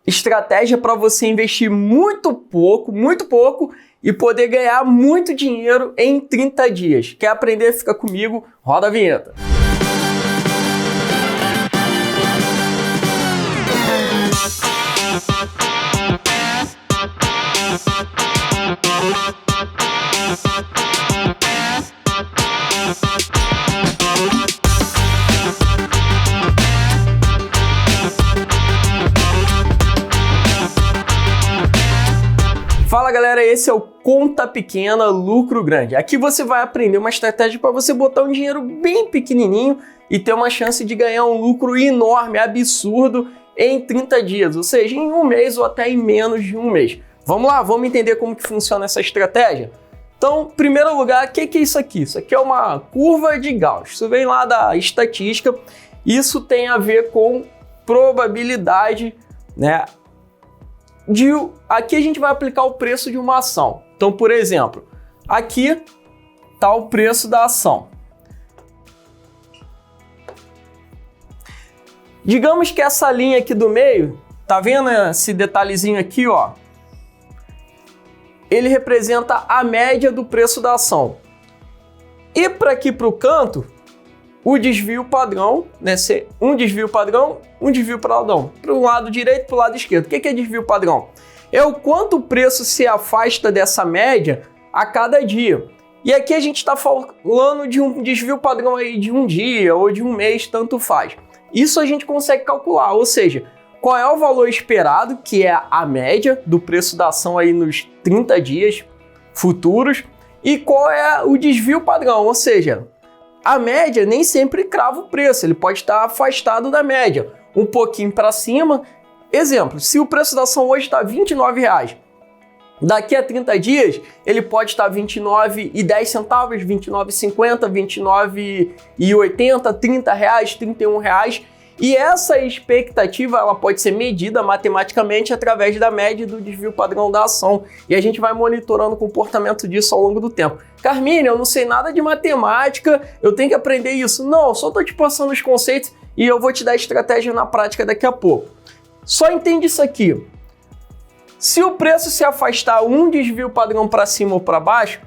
estratégia para você investir muito pouco e poder ganhar muito dinheiro em 30 dias. Quer aprender? Fica comigo, roda a vinheta. Fala galera, esse é o Conta Pequena, Lucro Grande. Aqui você vai aprender uma estratégia para você botar um dinheiro bem pequenininho e ter uma chance de ganhar um lucro enorme, absurdo, em 30 dias, ou seja, em um mês ou até em menos de um mês. Vamos lá, vamos entender como que funciona essa estratégia? Então, em primeiro lugar, o que é isso aqui? Isso aqui é uma curva de Gauss, isso vem lá da estatística, isso tem a ver com probabilidade, né? Aqui a gente vai aplicar o preço de uma ação. Então, por exemplo, aqui está o preço da ação. Digamos que essa linha aqui do meio, tá vendo esse detalhezinho aqui, ó? Ele representa a média do preço da ação. E para aqui para o canto, o desvio padrão, né? Um desvio padrão, um desvio padrão. Para o lado direito, para o lado esquerdo. O que é desvio padrão? É o quanto o preço se afasta dessa média a cada dia. E aqui a gente está falando de um desvio padrão aí de um dia ou de um mês, tanto faz. Isso a gente consegue calcular, ou seja, qual é o valor esperado, que é a média do preço da ação aí nos 30 dias futuros, e qual é o desvio padrão, ou seja, a média nem sempre crava o preço, ele pode estar afastado da média, um pouquinho para cima. Exemplo, se o preço da ação hoje está R$ 29,00, daqui a 30 dias ele pode estar R$ 29,10, R$ 29,50, R$ 29,80, R$ 30,00, R$ 31,00. E essa expectativa ela pode ser medida matematicamente através da média do desvio padrão da ação. E a gente vai monitorando o comportamento disso ao longo do tempo. Carmine, eu não sei nada de matemática, eu tenho que aprender isso. Não, só estou te passando os conceitos e eu vou te dar estratégia na prática daqui a pouco. Só entende isso aqui. Se o preço se afastar um desvio padrão para cima ou para baixo,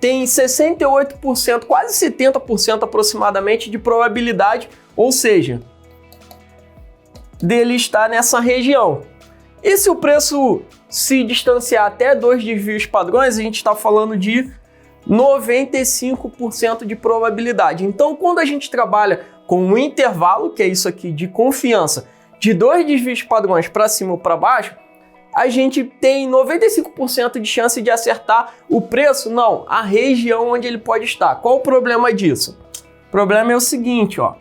tem 68%, quase 70% aproximadamente de probabilidade, ou seja, dele estar nessa região. E se o preço se distanciar até 2 desvios padrões, a gente está falando de 95% de probabilidade. Então, quando a gente trabalha com um intervalo, que é isso aqui, de confiança, de 2 desvios padrões para cima ou para baixo, a gente tem 95% de chance de acertar o preço? Não, a região onde ele pode estar. Qual o problema disso? O problema é o seguinte, ó.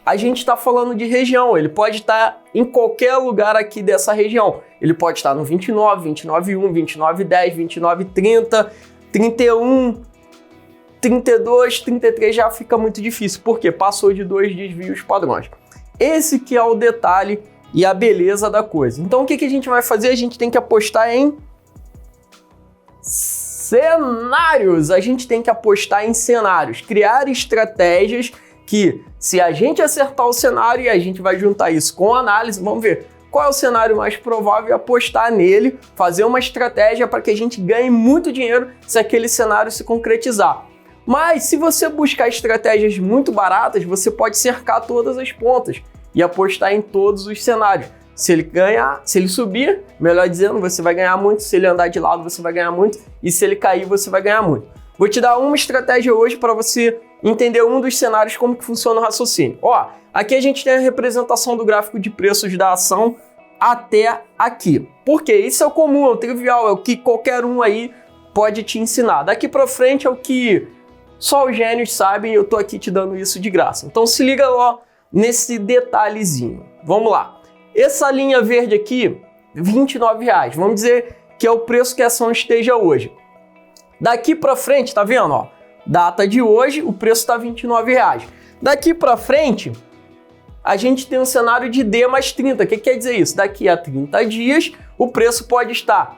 A gente está falando de região, ele pode estar em qualquer lugar aqui dessa região. Ele pode estar no 29, 29,1, 29,10, 29,30, 31, 32, 33 já fica muito difícil, porque passou de 2 desvios padrões. Esse que é o detalhe e a beleza da coisa. Então o que a gente vai fazer? A gente tem que apostar em cenários. A gente tem que apostar em cenários, criar estratégias que, se a gente acertar o cenário e a gente vai juntar isso com análise, vamos ver qual é o cenário mais provável e apostar nele, fazer uma estratégia para que a gente ganhe muito dinheiro se aquele cenário se concretizar. Mas se você buscar estratégias muito baratas, você pode cercar todas as pontas e apostar em todos os cenários. Se ele ganhar, se ele subir, melhor dizendo, você vai ganhar muito. Se ele andar de lado, você vai ganhar muito. E se ele cair, você vai ganhar muito. Vou te dar uma estratégia hoje para você entender um dos cenários, como que funciona o raciocínio. Ó, aqui a gente tem a representação do gráfico de preços da ação até aqui. Por quê? Isso é o comum, é o trivial, é o que qualquer um aí pode te ensinar. Daqui para frente é o que só os gênios sabem e eu tô aqui te dando isso de graça. Então se liga lá nesse detalhezinho. Vamos lá. Essa linha verde aqui, R$ 29,00. Vamos dizer que é o preço que a ação esteja hoje. Daqui para frente, tá vendo? Ó, data de hoje, o preço está R$ 29,00. Daqui para frente, a gente tem um cenário de D mais 30. O que quer dizer isso? Daqui a 30 dias, o preço pode estar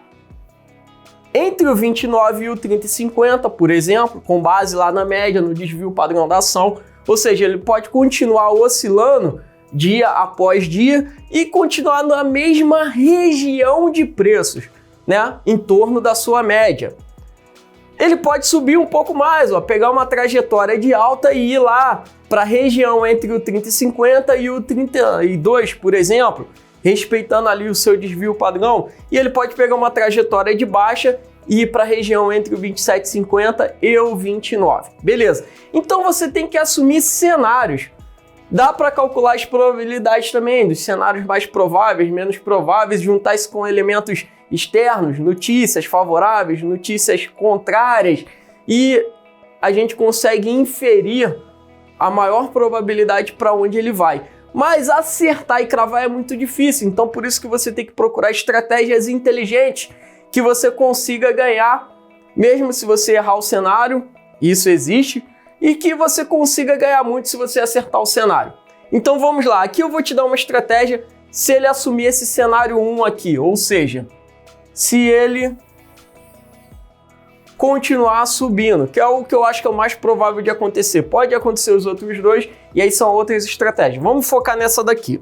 entre o 29 e o 30,50, por exemplo, com base lá na média, no desvio padrão da ação. Ou seja, ele pode continuar oscilando dia após dia e continuar na mesma região de preços, né? Em torno da sua média. Ele pode subir um pouco mais, ó, pegar uma trajetória de alta e ir lá para a região entre o 30,50 e o 32, por exemplo, respeitando ali o seu desvio padrão. E ele pode pegar uma trajetória de baixa e ir para a região entre o 27,50 e o 29. Beleza. Então você tem que assumir cenários. Dá para calcular as probabilidades também dos cenários mais prováveis, menos prováveis, juntar isso com elementos externos, notícias favoráveis, notícias contrárias, e a gente consegue inferir a maior probabilidade para onde ele vai. Mas acertar e cravar é muito difícil, então por isso que você tem que procurar estratégias inteligentes que você consiga ganhar, mesmo se você errar o cenário, isso existe, e que você consiga ganhar muito se você acertar o cenário. Então vamos lá, aqui eu vou te dar uma estratégia se ele assumir esse cenário 1 aqui, ou seja, se ele continuar subindo, que é o que eu acho que é o mais provável de acontecer. Pode acontecer os outros dois, e aí são outras estratégias. Vamos focar nessa daqui.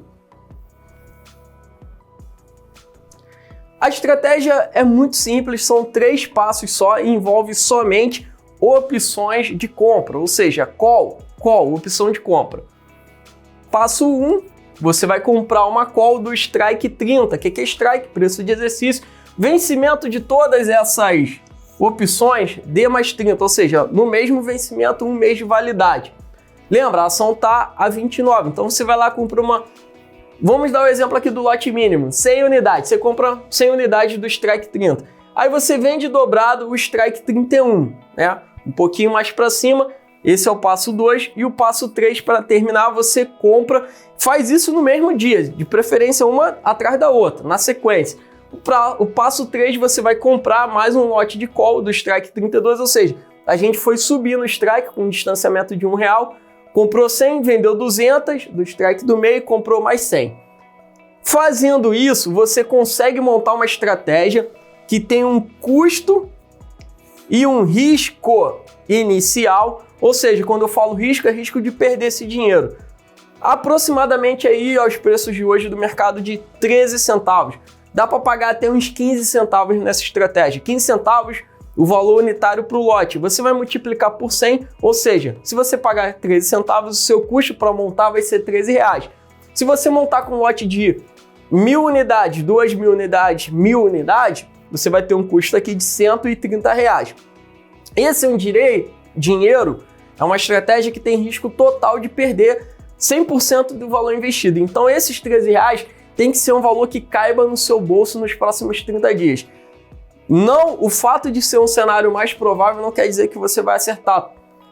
A estratégia é muito simples, são 3 passos só e envolve somente opções de compra, ou seja, call, opção de compra. Passo 1, você vai comprar uma call do Strike 30, que é Strike, preço de exercício, vencimento de todas essas opções D mais 30, ou seja, no mesmo vencimento, 1 mês de validade. Lembra, a ação está a 29, então você vai lá e compra uma... Vamos dar o exemplo aqui do lote mínimo, 100 unidades, você compra 100 unidades do Strike 30. Aí você vende dobrado o Strike 31, né? Um pouquinho mais para cima, esse é o passo 2, e o passo 3 para terminar, você compra, faz isso no mesmo dia, de preferência uma atrás da outra, na sequência. O passo 3 você vai comprar mais um lote de call do Strike 32, ou seja, a gente foi subir no Strike com um distanciamento de R$1, comprou 100, vendeu 200 do Strike do meio, comprou mais 100. Fazendo isso, você consegue montar uma estratégia que tem um custo e um risco inicial, ou seja, quando eu falo risco, é risco de perder esse dinheiro. Aproximadamente aí aos preços de hoje do mercado de 13 centavos. Dá para pagar até uns 15 centavos nessa estratégia. 15 centavos o valor unitário para o lote. Você vai multiplicar por 100, ou seja, se você pagar 13 centavos, o seu custo para montar vai ser R$13. Se você montar com um lote de 1.000 unidades, 2.000 unidades, 1.000 unidades, você vai ter um custo aqui de R$130. Esse é um dinheiro, é uma estratégia que tem risco total de perder 100% do valor investido. Então esses R$13 tem que ser um valor que caiba no seu bolso nos próximos 30 dias. Não, o fato de ser um cenário mais provável não quer dizer que você vai acertar.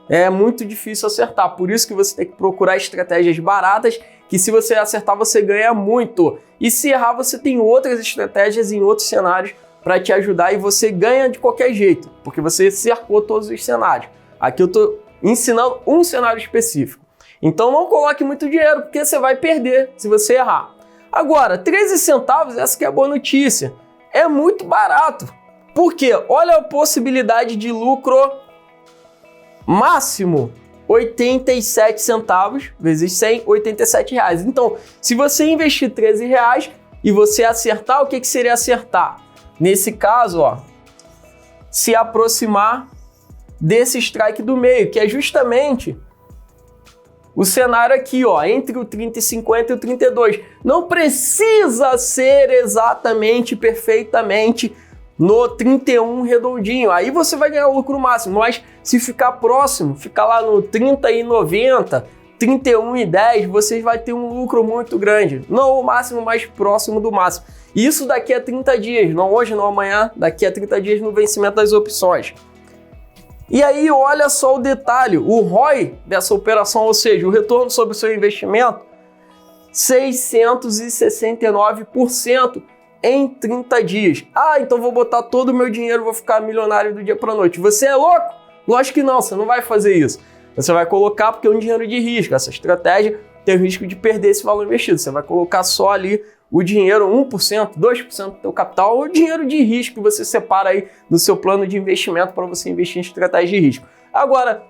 É muito difícil acertar, por isso que você tem que procurar estratégias baratas, que se você acertar você ganha muito. E se errar você tem outras estratégias em outros cenários para te ajudar e você ganha de qualquer jeito, porque você cercou todos os cenários. Aqui eu estou ensinando um cenário específico. Então não coloque muito dinheiro, porque você vai perder se você errar. Agora, 13 centavos, essa que é a boa notícia, é muito barato. Por quê? Olha a possibilidade de lucro máximo, 87 centavos vezes 100, R$87. Então, se você investir R$13 e você acertar, o que seria acertar? Nesse caso, ó, se aproximar desse strike do meio, que é justamente o cenário aqui, ó, entre o 30,50 e o 32. Não precisa ser exatamente, perfeitamente no 31 redondinho. Aí você vai ganhar o lucro máximo, mas se ficar próximo, ficar lá no 30,90, 31,10, você vai ter um lucro muito grande. Não o máximo, mas próximo do máximo. Isso daqui a 30 dias, não hoje, não amanhã, daqui a 30 dias no vencimento das opções. E aí, olha só o detalhe, o ROI dessa operação, ou seja, o retorno sobre o seu investimento, 669% em 30 dias. Ah, então vou botar todo o meu dinheiro, vou ficar milionário do dia para a noite. Você é louco? Lógico que não, você não vai fazer isso. Você vai colocar porque é um dinheiro de risco. Essa estratégia tem o risco de perder esse valor investido. Você vai colocar só ali o dinheiro, 1%, 2% do seu capital, ou o dinheiro de risco que você separa aí no seu plano de investimento para você investir em estratégia de risco. Agora,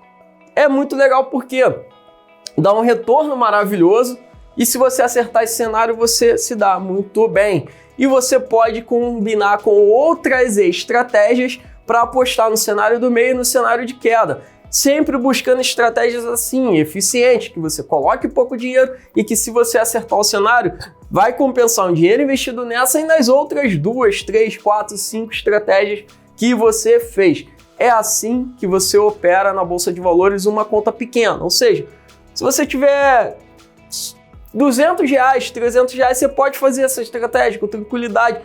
é muito legal porque dá um retorno maravilhoso. E se você acertar esse cenário, você se dá muito bem. E você pode combinar com outras estratégias para apostar no cenário do meio e no cenário de queda. Sempre buscando estratégias assim, eficientes, que você coloque pouco dinheiro e que, se você acertar o cenário, vai compensar um dinheiro investido nessa e nas outras 2, 3, 4, 5 estratégias que você fez. É assim que você opera na Bolsa de Valores uma conta pequena. Ou seja, se você tiver R$200, R$300, você pode fazer essa estratégia com tranquilidade.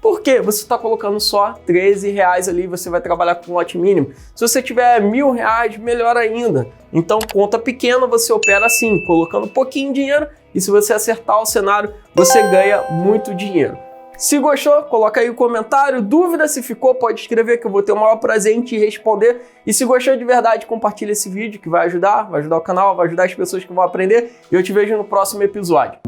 Por quê? Você está colocando só R$13 ali, você vai trabalhar com lote mínimo. Se você tiver R$1.000, melhor ainda. Então, conta pequena, você opera assim, colocando pouquinho de dinheiro, e se você acertar o cenário, você ganha muito dinheiro. Se gostou, coloca aí o comentário. Dúvida, se ficou, pode escrever que eu vou ter o maior prazer em te responder. E se gostou de verdade, compartilha esse vídeo que vai ajudar o canal, vai ajudar as pessoas que vão aprender. E eu te vejo no próximo episódio.